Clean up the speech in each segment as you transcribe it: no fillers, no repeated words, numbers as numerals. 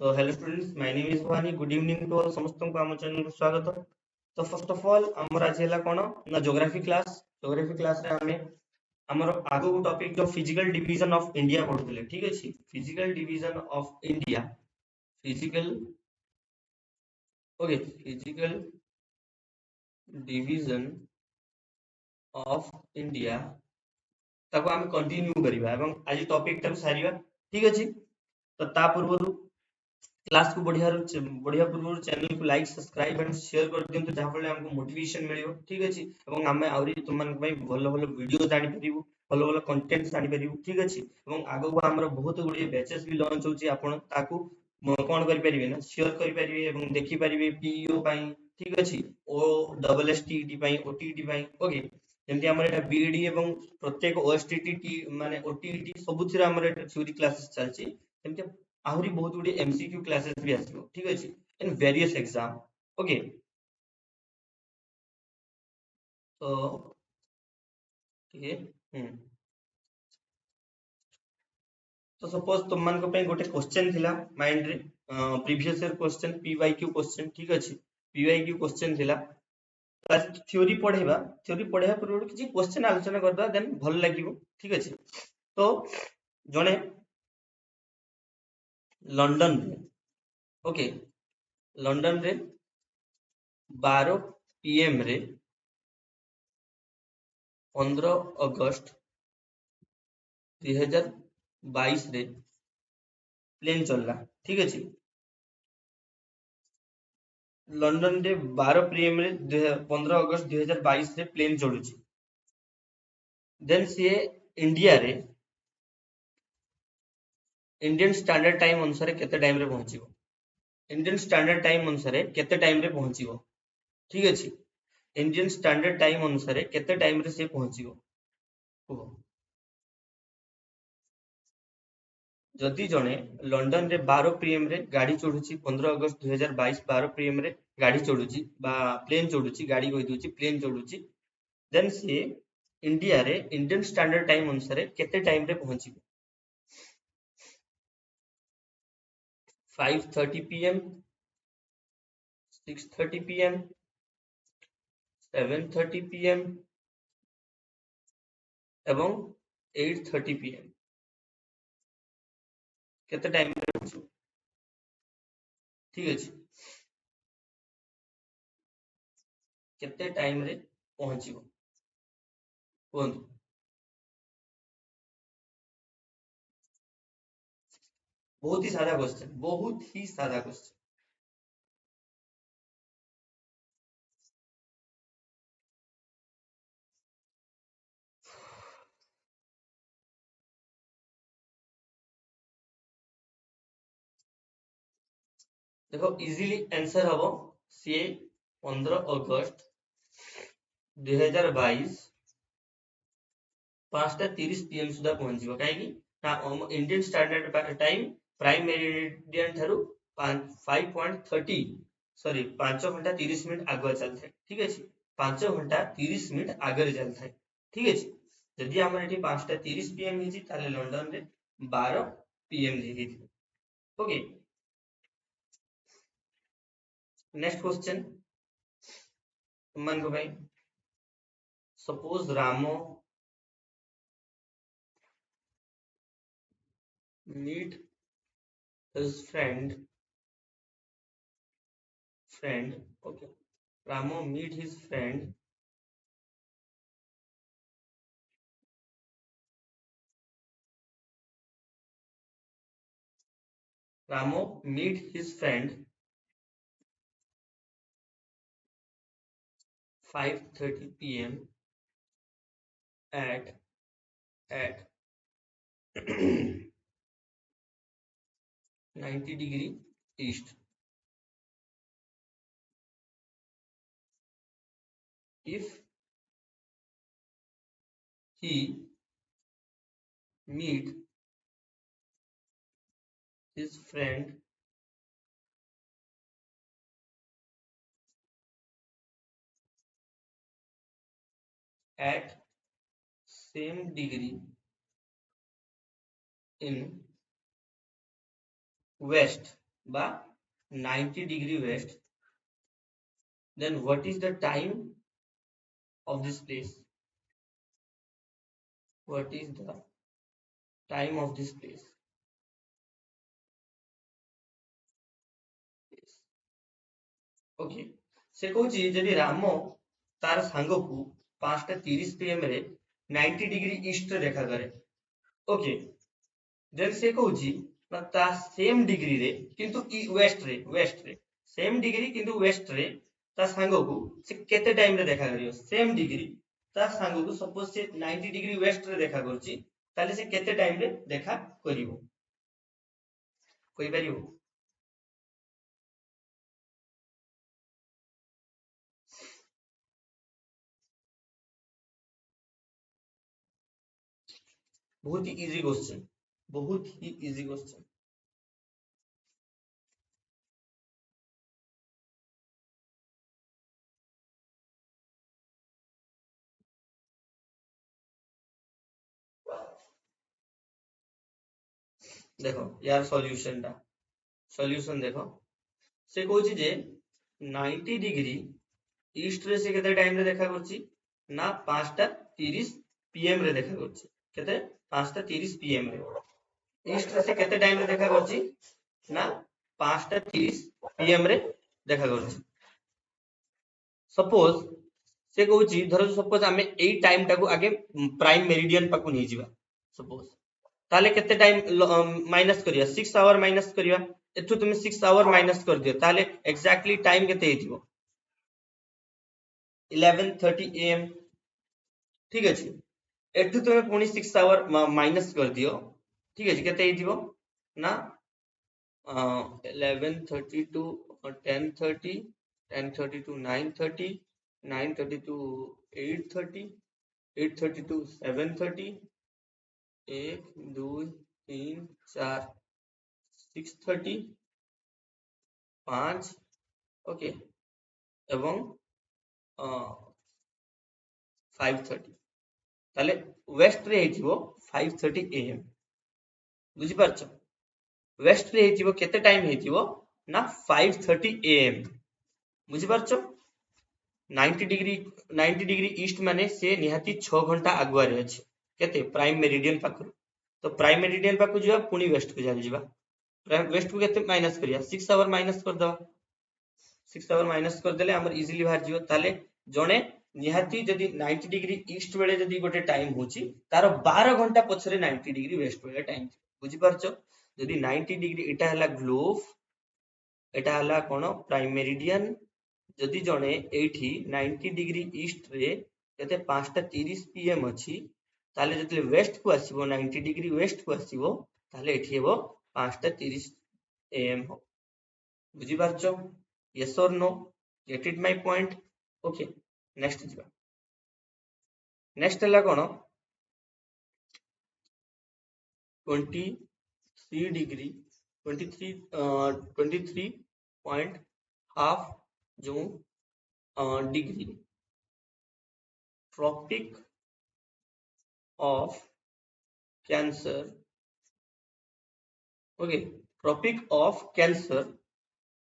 So hello students, my name is Bhani. Good evening to all ସମସ୍ତଙ୍କୁ ଆମ ଚ୍ୟାନେଲକୁ ସ୍ୱାଗତ। ତ ଫର୍ଷ୍ଟ ଅଫ ଅଲ୍ ଆମର ଆଜି ହେଲା କଣ ନା ଜିଓଗ୍ରାଫି କ୍ଲାସ୍। ଜିଓଗ୍ରାଫି କ୍ଲାସରେ ଆମେ ଆମର ଆଗକୁ ଟପିକ ଯୋଉ ଫିଜିକାଲ ଡିଭିଜନ ଅଫ ଇଣ୍ଡିଆ ପଢୁଥିଲେ, ଠିକ ଅଛି। Physical division of India, physical okay, physical division of India ତାକୁ ଆମେ କଣ୍ଟିନ୍ୟୁ କରିବା ଏବଂ ଆଜି ଟପିକଟାକୁ ସାରିବା, ଠିକ ଅଛି। ତ ତା ପୂର୍ବରୁ क्लास को बढ़िया पूर्व चैनल को लाइक सब्सक्राइब एंड शेयर कर दियंतु जहाँ फले हमको मोटिवेशन मिलियो, ठीक अछि। एवं आमे आउरी तुम मन पई भलो भलो वीडियो जानि परिबु, भलो भलो कंटेंट जानि परिबु, ठीक अछि। एवं आगो को हमर बहुत गुडी बैचेस भी लॉन्च होची, आपण ताकू कोन करि परिबे ना शेयर करि परिबे एवं देखि परिबे पीईओ पई, ठीक अछि। ओ डबल एसटीटी पई, ओटीटी पई, ओके। जेमति हमर एटा बीईडी एवं प्रत्येक ओएसटीटी माने ओटीटी सबुथिरा हमर एटा थ्योरी क्लासेस चलची। जेमति आहुरी बहुत गुडी एमसीक्यू क्लासेस भी आसिबो, ठीक अछि, इन वेरियस एग्जाम, ओके। तो ठीक है। तो सपोज तुम मान को पे गोटे क्वेश्चन थिला माइंड रे, previous year question PYQ question, ठीक अछि। पीवाईक्यू क्वेश्चन थिला तार थ्योरी पढ़ेया पूर्व किछि क्वेश्चन आलोचना करदा, देन भल लागिवो, ठीक अछि। तो जणे लंडन रे, ओके, लंडन रे 12 पीएम रे 15 अगस्त 2022 रे प्लेन चलला, ठीक अछि। लंडन रे 12 पीएम रे 15 अगस्त 2022 रे प्लेन चलुची। देन सीए इंडिया रे इंडियन स्टैंडर्ड टाइम अनुसार केते टाइम रे पहुंचीबो, इंडियन स्टैंडर्ड टाइम अनुसार केते टाइम रे पहुंचीबो, ठीक अछि। इंडियन स्टैंडर्ड टाइम अनुसार केते टाइम रे से पहुंचीबो कुहो। जदि जणे लंडन रे 12 पीएम रे गाड़ी चढ़ुची, 15 अगस्त 2022 12 पीएम रे गाड़ी चढ़ुची बा प्लेन चढ़ुची, गाड़ी कहि दोची प्लेन चढ़ुची, देन से इंडिया रे इंडियन स्टैंडर्ड टाइम अनुसार केते टाइम रे पहुंचीबो। 5:30 पीएम, 6:30 पीएम, 7:30 पीएम एवं 8:30 पीएम केते टाइम रे पहुंचीबो, ठीक अछि। केते टाइम रे पहुंचीबो कोन। बहुत ही सादा क्वेश्चन, बहुत ही सादा क्वेश्चन। देखो इजीली आंसर हबो सी 15 अगस्त 2022 5:30 पीएम सुधा पहुंचीबो, काहेकि ना Indian standard time prime meridian Tharu 5.30 sorry 5 घंटा 30 मिनिट आगे चलथे, ठीक अछि। 5 घंटा 30 मिनिट आगे चलथे, ठीक अछि। जदि हमर एठी 5:30 पीएम हिची ताले लंडन रे 12 पीएम हिची, ओके। नेक्स्ट क्वेश्चन मन को भाई, सपोज रामो meet his friend, okay, Ramo meet his friend Ramo meet his friend 5:30 pm at 90° east. If he meet his friend at same degree in west, बा 90 degree west, then what is the time of this place? What is the time of this place? Okay, से कहूची जदि राम तार सांग को 5:30 PM रे 90 degree east रे देखा करे, ओके, देन से कहूची ना ता सेम डिग्री रे किंतु वेस्ट रे सेम डिग्री किंतु वेस्ट रे ता सांग को से केते टाइम रे देखा करियो, सेम डिग्री ता सांग को सपोज से 90 डिग्री वेस्ट रे देखा करची, ताले से केते टाइम रे देखा करियो, कोई परियो? बहुत ही इजी क्वेश्चन, बहुत ही इजी क्वेश्चन। देखो यार सॉल्यूशन देखो, से कहूची जे 90 डिग्री ईस्ट रे से केते टाइम रे देखा करची ना 5:30 PM रे देखा करची, केते 5:30 PM रे ईस्ट रे से केते टाइम रे देखा करची ना 5:30 PM रे देखा करची। सपोज से कहूची धर सपोज आमे एई टाइम टाको आगे प्राइम मेरिडियन पाको नहीं जिबा, सपोज ताले केते टाइम माइनस करिया 6 आवर माइनस करिया, एथु तुम 6 आवर माइनस कर दियो ताले एक्जेक्टली टाइम केते हेतिबो 11:30 AM, ठीक अछि। एठु तुम पुनी 6 आवर माइनस कर दियो, ठीक अछि, केते हेतिबो ना 11:30 to 10:30, 10:30 to 9:30, 9:30 to 8:30, 8:30 to 7:30, 1 2 3 4 6:30 5, okay, एवं 5:30, ताले वेस्ट रे हेतिबो 5:30 AM, बुझी पारछ? वेस्ट रे हेतिबो केते टाइम हेतिबो ना 5:30 AM, बुझी पारछ? 90 डिग्री ईस्ट माने से निहाती 6 घंटा आगुआ रे अछि, केते प्राइम मेरिडियन पाखरु, तो प्राइम मेरिडियन पाखु जिबा पुनी वेस्ट को जिबा, वेस्ट को केते माइनस करिया 6 आवर माइनस कर दवा, 6 आवर माइनस कर देले हमर इजीली बाहर जिवो, ताले जणे निहाती जदि 90 डिग्री ईस्ट बेले जदि गोटे टाइम होची तार 12 घंटा पछरे 90 डिग्री वेस्ट बेले टाइम, बुझी पारछ? जदि 90 डिग्री एटा हला ग्लोब, एटा हला कोन प्राइम मेरिडियन, जदि जणे एठी 90 डिग्री ईस्ट रे केते 5:30 PM अछि, ताले जतले वेस्ट को आसीबो 90 डिग्री वेस्ट को आसीबो, ताले एठी हेबो 5:30 AM हो, बुझी पारछ? यस और no, get it my point? Okay, next जिबा, नेक्स्ट हला कोन 23 डिग्री 23 पॉइंट हाफ जो degree tropic of cancer, okay, tropic of cancer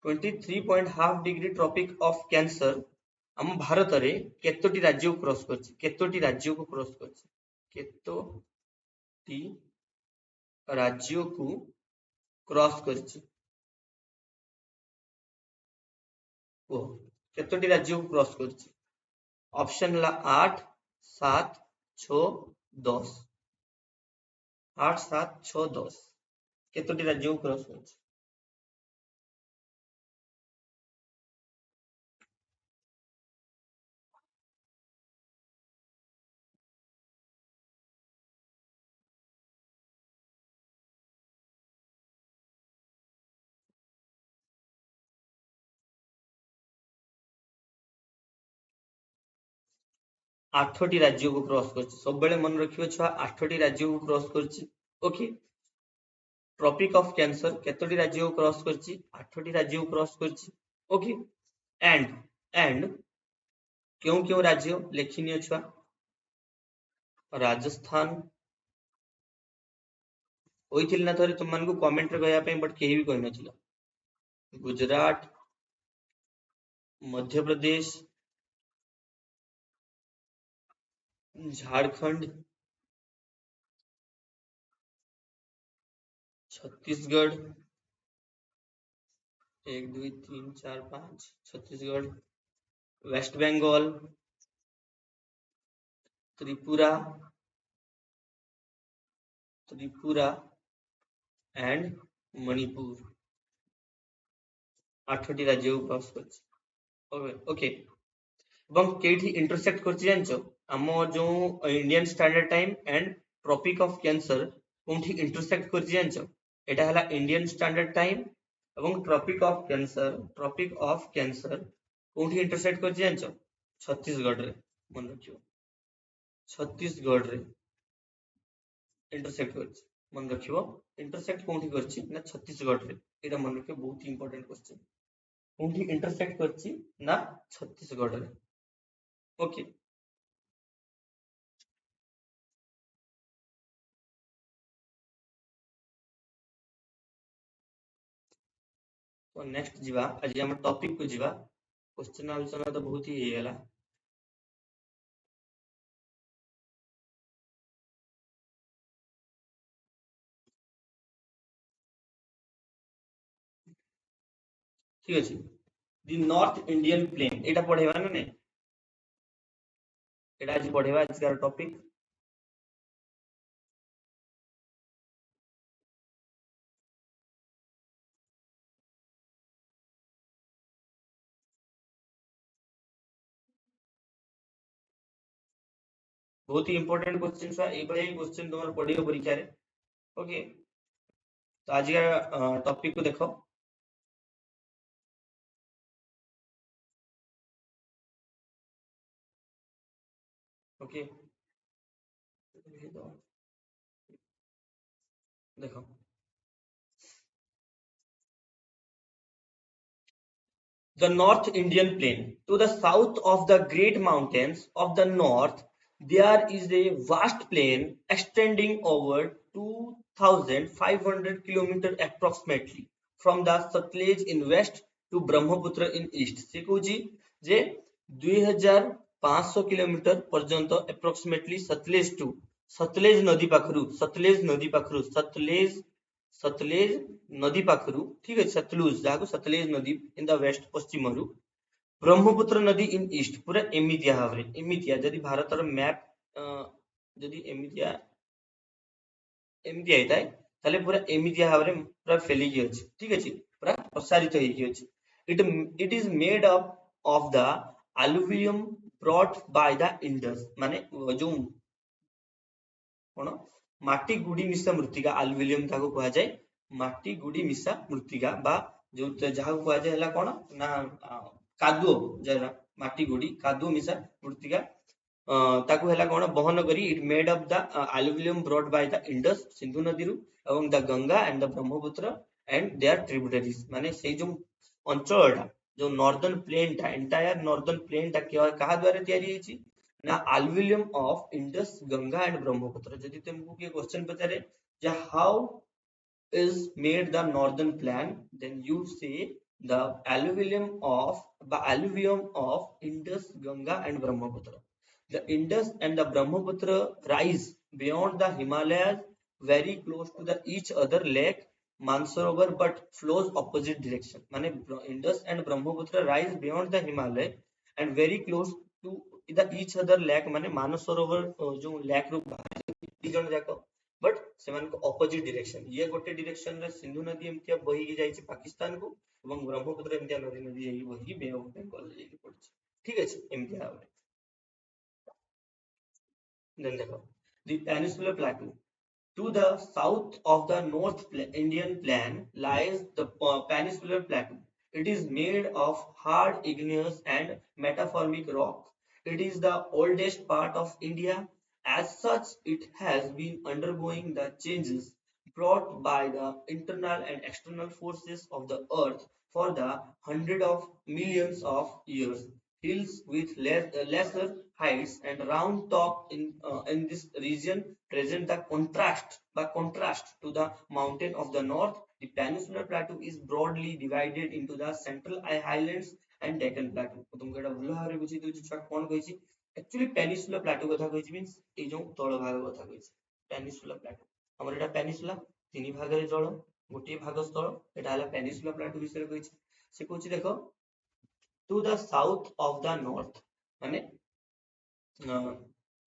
23.5 degree tropic of cancer हम भारत रे केतोटी राज्य को क्रॉस करछि, केतोटी राज्य को क्रॉस करछि, केतोटी राज्य को क्रॉस करछि, ओ केतोटी राज्य को क्रॉस करछि? ऑप्शन ला 8 7 6 10, 8 7 6 10, केतोटी राज्य को क्रॉस करछि? 8टी राज्य को क्रॉस करछि, सब बेले मन रखियो छुआ 8टी राज्य को क्रॉस करछि, ओके। ट्रॉपिक ऑफ कैंसर केतोटी राज्य को क्रॉस करछि? 8टी राज्य को क्रॉस करछि, ओके। एंड क्यों क्यों राज्य लेखिनियो छुआ? राजस्थान होइथिल ना थरे तुम मन को कमेंट रे कहया पे, बट केही भी कहि नथिला, गुजरात, मध्य प्रदेश, झारखंड, छत्तीसगढ़, एक दो तीन चार पाँच, छत्तीसगढ़, वेस्ट बंगाल, त्रिपुरा, त्रिपुरा एंड मणिपुर, 8टी राज्य को क्रॉस कर। ओके, এবং কেইଠି ইন্টারসেক্ট করছি জানছো? ଆମ ଯୋଉ Indian standard time and tropic of cancer କୋଉଠି ଇଣ୍ଟରସେକ୍ଟ କରିଛି ଜାଣିଛ? ଏଟା ହେଲା ଇଣ୍ଡିଆନ ଷ୍ଟାଣ୍ଡାର୍ଡ ଟାଇମ ଏବଂ ଟ୍ରପିକ ଅଫ କ୍ୟାନ୍ସର କୋଉଠି ଇଣ୍ଟରସେକ୍ଟ କରିଛି ଜାଣିଛ? ଛତିଶଗଡ଼ରେ, ମନେ ରଖିବ, ଛତିଶଗଡ଼ରେ ଇଣ୍ଟରସେକ୍ଟ କରିଛି, ମନେ ରଖିବ। ଇଣ୍ଟରସେକ୍ଟ କୋଉଠି କରିଛି ନା ଛତିଶଗଡ଼ରେ, ଏଇଟା ମନେ ରଖିବ, ବହୁତ ଇମ୍ପୋର୍ଟାଣ୍ଟ କ୍ୱେଶ୍ଚନ। କୋଉଠି ଇଣ୍ଟରସେକ୍ଟ କରିଛି ନା ଛତିଶଗଡ଼ରେ। ओके, तो नेक्स्ट जीवा आज हम टॉपिक को जीवा। क्वेश्चन आलोचना तो बहुत ही हेला। ठीक अछि, दी नॉर्थ इंडियन प्लेन एटा पढेबा ना नहीं? एटा आज पढेबा, आज का टॉपिक। बहुत ही इंपोर्टेंट क्वेश्चन छुआ, ए भाई क्वेश्चन तुम्हारे पढ़ियो परीक्षा रे। ओके, तो आज का टॉपिक को देखो। ओके, देखो, the North Indian Plain. To the south of the great mountains of the north, there is a vast plain extending over 2,500 kilometers approximately from the Satluj in west to Brahmaputra in east. से कहूची जे 2,500 kilometre पर्यंत approximately सतलेज नदी पाखरु, सतलेज नदी पाखरु, ठीक है, सतलुज जाको सतलेज नदी in the waste पश्चिमरु, Brahmaputra नदी इन east, पूरा एमितिया भावरे, एमितिया जदि भारतर मैप जदि एमितिया एमितिया हेताय ताले पूरा एमितिया भावरे पूरा फैलिकी अछि, ठीक अछि, पूरा प्रसारित होइकी अछि। It is made up of the alluvium brought by the Indus, माने जो कोन माटी गुडी मिसा मृत्तिका, alluvium ताको कहा जाय माटी गुडी मिसा मृत्तिका, बा जो जहा को कहा जाय हला कोन ना कादुओ, जरा माटी गुडी कादुओ मिसा मृत्तिका ताको हला कोन बहन करी। It made up the alluvium brought by the Indus, Sindhu नदी रु, एवं the Ganga and the Brahmaputra and their tributaries, माने से जो अंचलटा जो नॉर्दर्न प्लेन टा, एंटायर नॉर्दर्न प्लेन टा कहा द्वारा तैयारी हेची ना alluvium of Indus, Ganga and Brahmaputra. यदि तुमको के क्वेश्चन पचारे जे how is made the northern plan, then you say the alluvium of Indus, Ganga and Brahmaputra. The Indus and the Brahmaputra rise beyond the Himalayas very close to the each other lake Mansarovar but flows opposite direction, माने Indus and Brahmaputra rise beyond the Himalay and very close to the each other lake, माने मानसरोवर जो lake रू दी जण जाको but सेमान को opposite direction, ये गोटे direction रे सिंधु नदी एमतिया बही के जाई पाकिस्तान को, एवं ब्रह्मपुत्र एमतिया नदी नदी जाई बही बे ऑफ बंगाल जाई पड़छ, ठीक अछि, एमतिया भाबरे। देन देखो, the peninsular प्लेटू, to the south of the North Indian Plain lies the Peninsular Plateau. It is made of hard igneous and metamorphic rock. It is the oldest part of India. As such, it has been undergoing the changes brought by the internal and external forces of the earth for the hundred of millions of years. Hills with lesser heights and round top in this region present the contrast to the mountain of the north. The peninsular plateau is broadly divided into the central highlands and Deccan plateau. तुमको एटा भल भाବରେ बुझी दउची छुआ कोन कहिची actually peninsula Plato कथा कहिची means ए जो तळ भाग कथा कहिची peninsula Plato हमर एटा पेनिसुला तीन भाग रे जळ गोटे भाग स्थळ एटा हला पेनिसुला प्लाटो विषय कहिची से कहूची देखो to the south of the north माने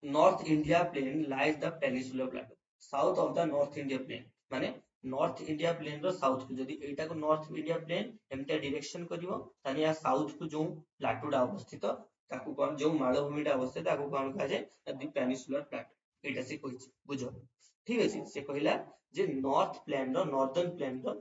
North India plain lies the peninsular plateau. South of the North India plain माने North India plain रो साउथ को जदी एटा को North India plain एमता डायरेक्शन करिवो तानी या साउथ को जो प्लाटो डा अवस्थित ताकू कोन जो मालभूमि डा अवस्थित ताकू कोन कहा जाय द पेनिसुलर प्लाटो एटा से कहिछि बुझो ठीक अछि से कहिला जे नॉर्थ प्लेन रो नॉर्दर्न प्लेन रो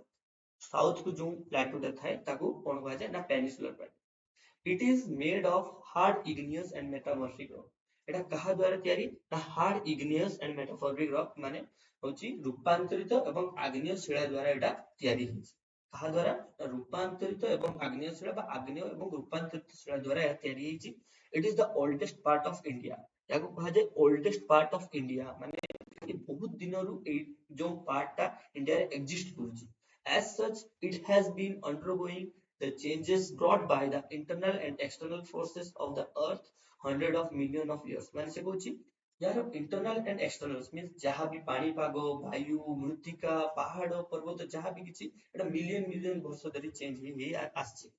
साउथ को जो प्लाटो डा थाए ताकू कोन कहा जाय ना peninsular Plato it is made of hard igneous and metamorphic rock एटा कहा द्वारा तयारी ना hard igneous and metamorphic rock माने होची रूपांतरित एवं आग्नेय शिला द्वारा एटा तयारी हिच कहा द्वारा रूपांतरित एवं आग्नेय शिला बा आग्नेय एवं रूपांतरित शिला द्वारा एटा तयारी hitch it is the oldest part of India याको कहा जाय ओल्डेस्ट पार्ट ऑफ इंडिया माने ये बहुत दिनरु ए जो पार्ट ता इंडिया रे एग्जिस्ट करूची as such it has been undergoing the changes brought by the internal and external forces of the earth hundred of million of years माने से कहूची यार इंटरनल एंड एक्सटर्नल मींस जहां भी पानी पागो वायु मृत्तिका पहाड़ पर्वत जहां भी किछि एटा मिलियन मिलियन वर्ष धरि चेंज हे आछि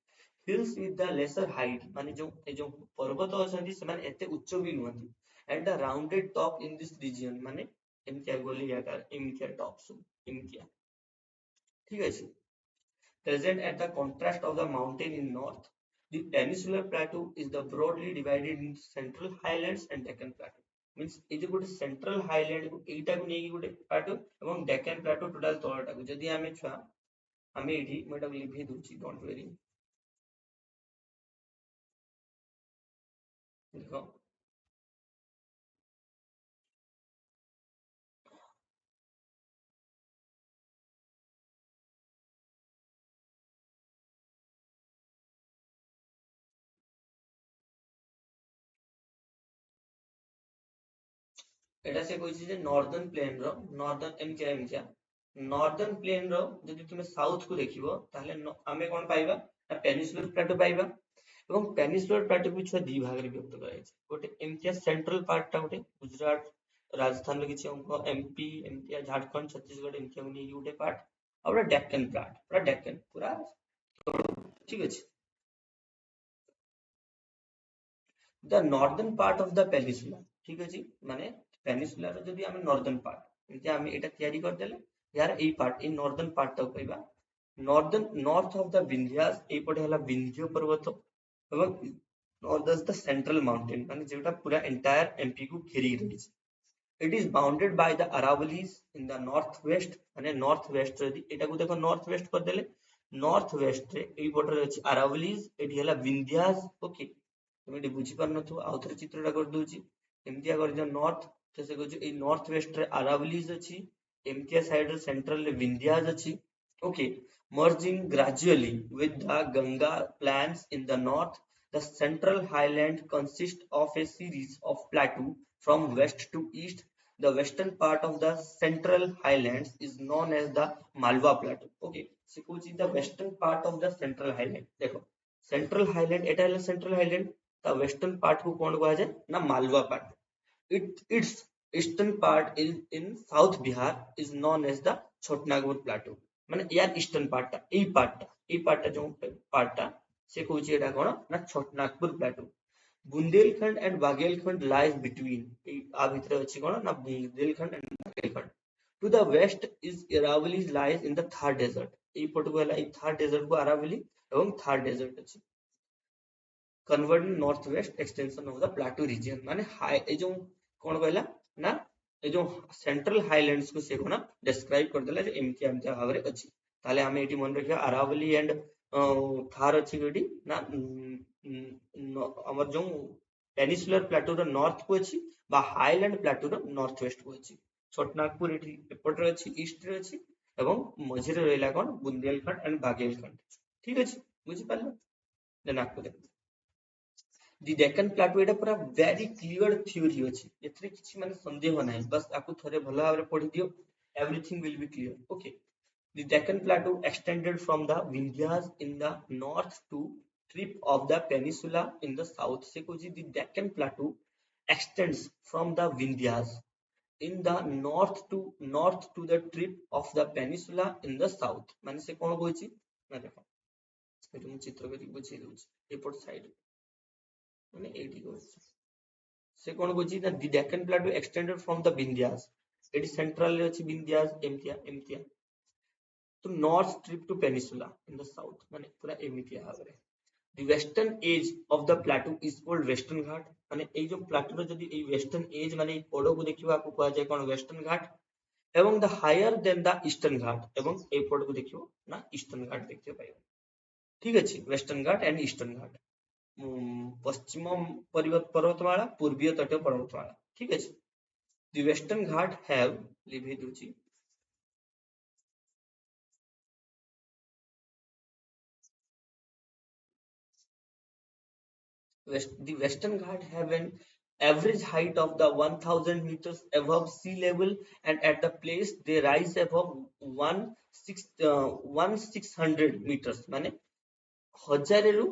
hills with the lesser height माने जो ए जो पर्वत अछंती से माने एते उच्च भी नहंती and the rounded top in this region माने एमतिया गोली आकार एमतिया टॉप सु एमतिया ठीक अछि present at the contrast of the mountain in north. The peninsular plateau is the broadly divided into central highlands and Deccan plateau. Means ए जो गोटे central highland को एटा को नेकी गोटे plateau एवं Deccan plateau total तळटा को जदी आमे छुआ आमे एठी मटा लिखि दोछि डोंट वेरी देखो एटा से कहिछि जे नॉर्दर्न प्लेन रो नॉर्दर्न एमके नॉर्दर्न प्लेन रो जदी तुमे साउथ को देखिबो ताहले आमे कोन पाइबा ना पेनिसुलर प्लेटो पाइबा एवं पेनिसुलर प्लेटो भी छुआ दी भाग रे विभक्त कराइछ गोटे एमके सेंट्रल पार्ट ता गोटे गुजरात राजस्थान रे किछि अंक एमपी एमके झारखंड छत्तीसगढ़ एमके उनी गोटे पार्ट और डेक्कन पार्ट पूरा डेक्कन पूरा ठीक अछि the northern part of the peninsula ठीक अछि माने पेनिसुला रो जदी हम नॉर्दर्न पार्ट एमके हम एटा तयारी कर देले यार ए पार्ट इन नॉर्दर्न पार्ट तक कहबा northern north of the Vindhyas ए पटे हला विंध्य पर्वत एवं north is the central mountain माने जेटा पूरा एंटायर एमपी को घेरी रही it is bounded by the Aravallis in the north west माने नॉर्थ वेस्ट जदी एटा को देखो नॉर्थ वेस्ट कर देले नॉर्थ वेस्ट रे ए पटे अछि अरावलीज एठी हला विंध्यास ओके तुम ये बुझी पार नथु आउ थरे चित्रटा कर दोची एमतिया कर जो नॉर्थ तो से कहू ए नॉर्थ वेस्ट रे अरावलीज अछि एमतिया साइड रे सेंट्रल रे विंध्यास अछि okay merging gradually with the Ganga plains in the north. The central highland consists of a series of plateaus from west to east. The western part of the central highlands is known as the Malwa plateau. Okay, so कुछ the western part of the central highland. देखो central highland एटा है central highland the western part को कौन कहा जाए ना Malwa part its eastern part is in south Bihar is known as the Chotnagpur plateau माने यार ईस्टर्न पार्ट जो पार्ट टा से कहूची एटा कोन ना Chotanagpur plateau Bundelkhand and Baghelkhand lies between आ भितर अछि कोन ना Bundelkhand and Baghelkhand to the west is Aravalli lies in the Thar desert ए पट को हला थार डेजर्ट को अरावली एवं थार डेजर्ट अछि converting north west extension of the plateau region माने हाई ए जो कोन कहला ना ए जो सेंट्रल हाईलैंड्स को से कोना डिस्क्राइब कर देला जे एमके एमके भाबरे अछि ताले हमें एटी मन रखिया अरावली एंड थार अछि गडी ना हमर जो पेनिसुलर प्लेटो रो नॉर्थ को अछि बा हाईलैंड प्लेटो रो नॉर्थ वेस्ट को अछि छोटनागपुर एटी एपट रे अछि ईस्ट रे अछि एवं मझिरे रहला कोन बुंदेलखंड एंड बागेलखंड ठीक अछि बुझि पाले देना को ଦି डेक्कन प्लाटू एटा पूरा वेरी क्लियर थ्योरी अछि एथरे किछि माने संदेह नै बस आकु थरे भलो भाबरे पढि दियो everything will be clear okay the Deccan plateau extended from the Vindhyas in the north to trip of the peninsula in the south से कोजी the Deccan plateau extends from the Vindhyas in the north to the tip of the peninsula in the south माने से कोन कहछि ना देखो एटु मु चित्र करी बुझी दउछि एपट साइड माने एटी कहछि से कोन कहछि ना the Deccan plateau extended from the Vindhyas एटी सेंट्रल रे अछि विंध्यास एमतिया तो north trip to peninsula in the south माने पूरा एमतिया भाबरे the western edge of the plateau is called western Ghat माने ए जो प्लाटू रो जदी ए वेस्टर्न एज माने पड़ो को देखिबा को कहा जाय कोन वेस्टर्न घाट एवं the higher than the eastern Ghat एवं ए पड़ को देखिबो ना ईस्टर्न घाट देखते पाइबो ठीक अछि western Ghat and eastern Ghat पश्चिम पर्वतमाला पूर्वीय तटीय पर्वतमाला ठीक अछि द वेस्टर्न घाट हैव लिभे दुची the Western Ghat have an average height of the 1000 meters above sea level and at the place they rise above 1600 meters माने हजारेरु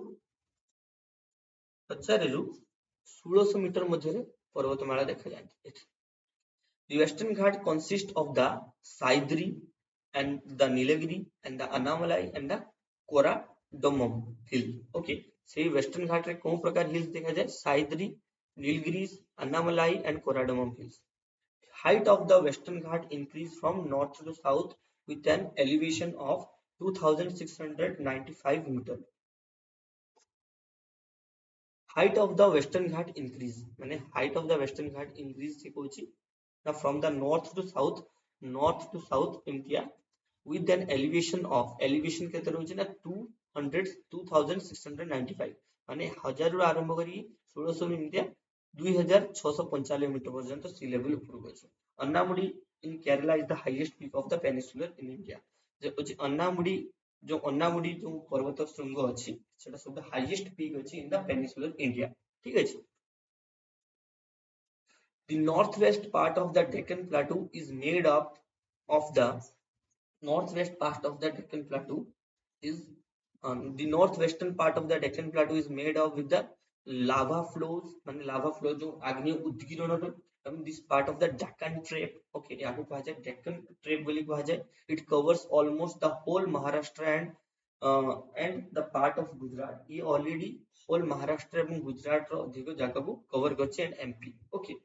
1600 मीटर मध्य पर्वतमाला देखा जाती The Western Ghat consists of the Saidri and the Nilagiri and the Annamalai and the Koradamam hill. Okay. से western Ghat रे कौन प्रकार hills देखा जाए Sahyadri Nilgiris Anamalai and cardamom hills height of the western ghat increase from north to south with an elevation of 2695 meter height of the western ghat increase माने height of the western ghat increase से कोची ना from the north to south India with an elevation of elevation केते रहउछि ना 2695 माने 1000 रु आरंभ करी 1600 India 2695 metre पर्यंत सी लेवल ऊपर अछि Anamudi in Kerala is the highest peak of the peninsular in India जे अछि अन्नामुडी जो पर्वत शृंग अछि सेटा सब हाईएस्ट पीक अछि इन द पेनिसुलर इंडिया ठीक अछि the northwest part of the Deccan Plateau is made up of the northwest part of the Deccan Plateau is the northwestern part of the Deccan Plateau is made of with the lava flows माने lava flow जो आग्नेय उद्गीरण this part of the Deccan Trape okay याको कहा जाए Deccan Trape बोली कहा जाए it covers almost the whole Maharashtra and the part of Gujarat ये already whole Maharashtra एवं गुजरात रो अधिक जगह को cover करছে and MP okay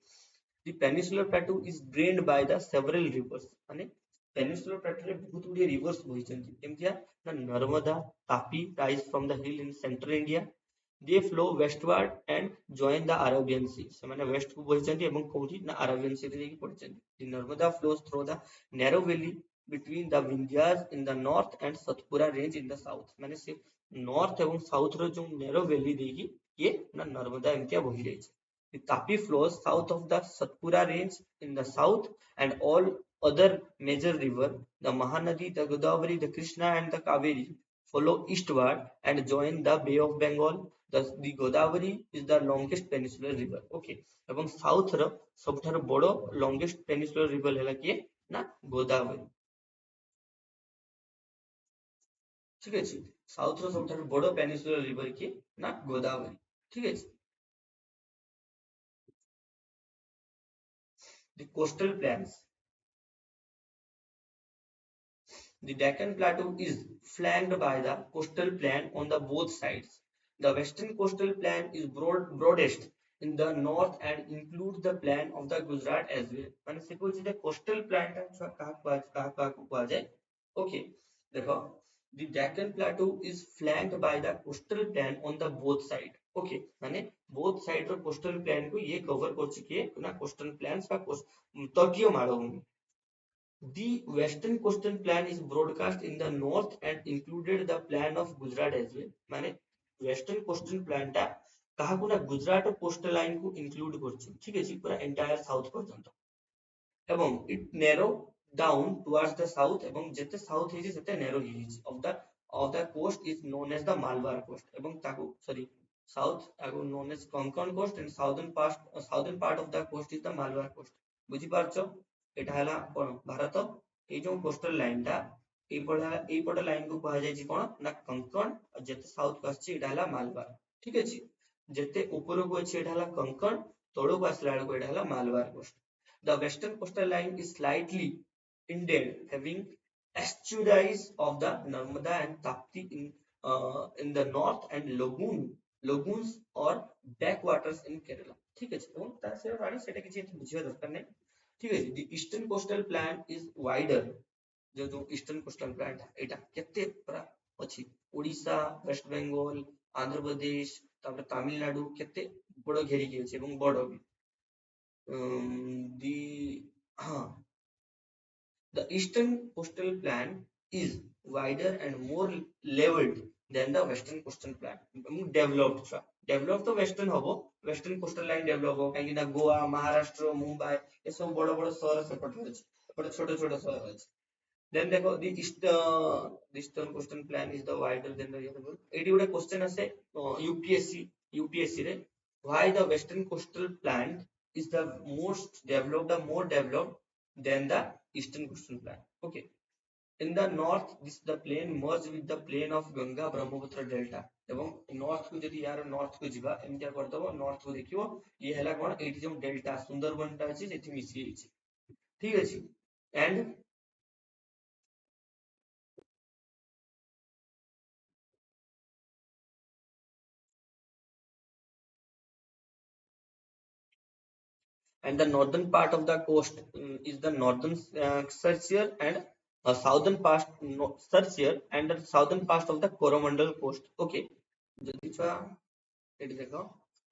the peninsular plateau is drained by the several rivers माने peninsular plateau रे बहुत गुडी rivers बहिचंती केमतिया ना Narmada Tapi rise from the hill in central India they flow westward and join the Arabian Sea ସେମାନେ west को बहिचंती एवं कोठी ना Arabian Sea रे पड़चंती the Narmada flows through the narrow valley between the Vindhyas in the north and Satpura range in the south माने से north एवं south रो जो narrow valley देगी ये ना नर्मदा एमतिया बहि जायछि the Tapi flows south of the Satpura range in the south and all other major river, the Mahanadi, the Godavari, the Krishna and the Kaveri follow eastward and join the Bay of Bengal. Thus, the Godavari is the longest peninsular river. Okay. এবং south ର ସବୁଠାରୁ ବଡ଼ longest peninsular river ହେଲା କିଏ ନା ଗୋଦାବରୀ ଠିକ ଅଛି south ର ସବୁଠାରୁ ବଡ଼ peninsular river କିଏ ନା ଗୋଦାବରୀ ଠିକ ଅଛି the coastal plains The Deccan Plateau is flanked by the coastal plain on the both sides. The western coastal plain is broadest in the north and includes the plain of the Gujarat as well. माने से कोई चीज़ coastal plain का छुआ कहाँ को कहा जाए? Okay, देखो the Deccan Plateau is flanked by the coastal plain on the both side. Okay, माने both side रो coastal plain को ये cover कर चुकी है ना coastal plains का तटीय मालभूमि The western coastal plain is broadcast in the north and included the plain of Gujarat as well. माने western coastal plain टा କାହାକୁ ନା ଗୁଜରାଟ କୋଷ୍ଟାଲ ଲାଇନ କୁ ଇନକ୍ଲୁଡ କରୁଛି ଠିକ ଅଛି ପୁରା ଏଣ୍ଟାୟାର ସାଉଥ ପର୍ଯ୍ୟନ୍ତ ଏବଂ ଇଟ ନେରୋ ଡାଉନ ଟୁୱାର୍ଡସ ଦ ସାଉଥ ଏବଂ ଯେତେ ସାଉଥ ହେଇଛି ସେତେ ନେରୋ ହେଇଯାଇଛି of the coast is known as the Malbar coast ଏବଂ ତାକୁ ସରି south known as Konkan coast, and southern part of the coast is the Malabar coast. बुझी पारछो एटा हला कोन भारत ए जो कोस्टल लाइन टा এই পଟ লাইন को कहा जाय कोन ना कंकण और जेते साउथ को आछि एटा हला मालबार ठीक अछि जेते ऊपर को अछि एटा हला कंकण तळो को आसला को एटा हला Malabar coast the western coastal line is slightly indented having estuaries of the Narmada and Tapti in the north and lagoons or backwaters in Kerala ठीक है तो तार से रानी सेटा किछि बुझिया दरकार नै ठीक है the eastern coastal plan is wider जो ईस्टर्न कोस्टल प्लान एटा केते पूरा अछि ओडिसा वेस्ट बेंगल आंध्र प्रदेश तापर तमिलनाडु केते बड़ घेरी के अछि एवं बड़ भी दी हाँ the eastern coastal plan is wider and more leveled than the western coastal plan developed छुआ developed तो western हबो western coastal line develop हो काहे कि ना गोवा महाराष्ट्र मुंबई ए सब बड़ बड़ शहर सेपट अछि एपट छोट छोट शहर अछि then देखो the eastern coastal plan is the wider than the other eighty गोटे क्वेश्चन आसे यूपीएससी रे why the western coastal plan is the most developed the more developed than the eastern coastal plan okay in the north this the plain merge with the plain of Ganga Brahmaputra delta एवं north को जदि यार north को जिबा एमतिया करदबो north को देखियो ये हला कोन एटी जो डेल्टा सुंदरबन टा अछि सेठी मिसी अछि ठीक अछि and the northern part of the coast is the northern Sarsier and southern part Sarsier and the southern part of the Coromandel coast okay যদি ଛୁଆ ଏଠି ଦେଖ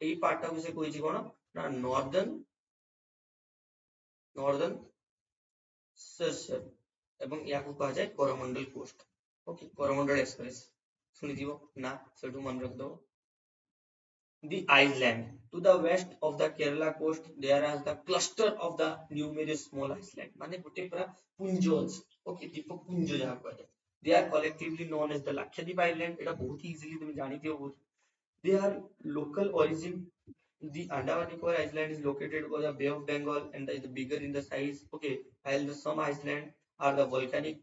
ଏଇ part ଟାକୁ ସେ କହିଛି କଣ ନା northern Sarsier ଏବଂ ୟାକୁ କୁହାଯାଏ Coromandel coast okay Coromandel express ଶୁଣିଥିବ ନା ସେଠୁ ମନେ ରଖିଦବ the island. To the west of the Kerala coast, there is the cluster of the numerous small islands. माने गोटे पूरा पुंज अछि. ओके दीपक पुंज जहाँ कहते हैं. They are collectively known as the Lakshadweep Island. एटा बहुत ही easily तुम जानिथियो बहुत. They are local origin. The Andaman Nicobar Island is located over the Bay of Bengal and is bigger in the size. Okay, while the some island are the volcanic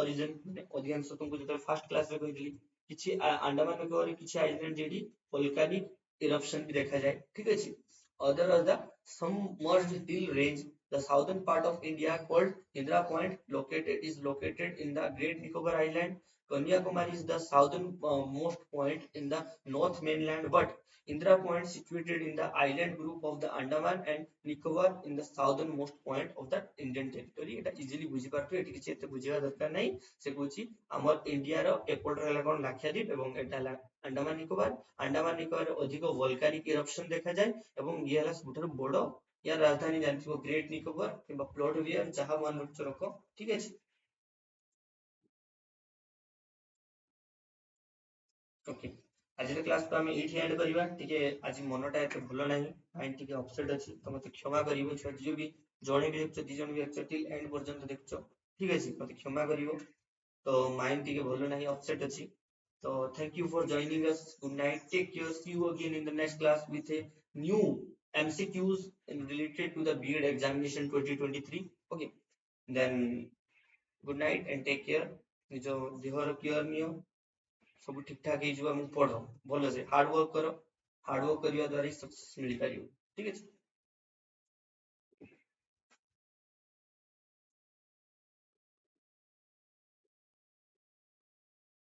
origin. ଅଧିକାଂଶ तुमको ଯେତେବେଳେ first class ରେ କହିଥିଲି କିଛି ଆଣ୍ଡାମାନ ନିକୋବର କିଛି ଆଇଲैंड JD volcanic eruption भी देखा जाए ठीक है जी other are the submerged hill range the southern part of India called Indra Point located in the Great Nicobar Island Kanyakumari is the southern most point in the north mainland but Indra Point situated in the island group of the Andaman and Nicobar in the southernmost point of the Indian territory এটা easily বুঝি পারতো এটি কিছু এতে বুঝিবা দরকার নাই সে কହୁଛି ଆମର ଇଣ୍ଡିଆର ଏପଟରେ ହେଲା କଣ ଲାକ୍ଷାଦ୍ୱୀପ ଏବଂ ଏଟା ହେଲା ଆଣ୍ଡାମାନ ନିକୋବର ଅଧିକ volcanic eruption ଦେଖାଯାଏ ଏବଂ ଇଏ ହେଲା ସବୁଠାରୁ ବଡ ୟାର ରାଜଧାନୀ ଜାଣିଥିବ ଗ୍ରେଟ ନିକୋବର କିମ୍ବା ପ୍ଲଟ ବିୟର ଯାହା ମନେ ରଖିଛ ରଖ ଠିକ ଅଛି ओके आज क्लास को आमे एठी एंड करिवा टिके आज मनटा एते भलो नाही माइंड टिके अपसेट अछि तो मते क्षमा करिवो छ जो भी जणे भी देखछ दी जण भी देखछ टिल एंड पर्यंत देखछ ठीक अछि मते क्षमा करिवो तो माइंड टिके भलो नाही अपसेट अछि तो thank you for joining us good night take care see you again in the next class with a new MCQs in related to the BEd examination 2023 okay then good night and take care निजो there care neo सब ठीक ठाक ही पढ़ भल से hard work कर hard work करने द्वारा सक्सेस मिल पार ठीक है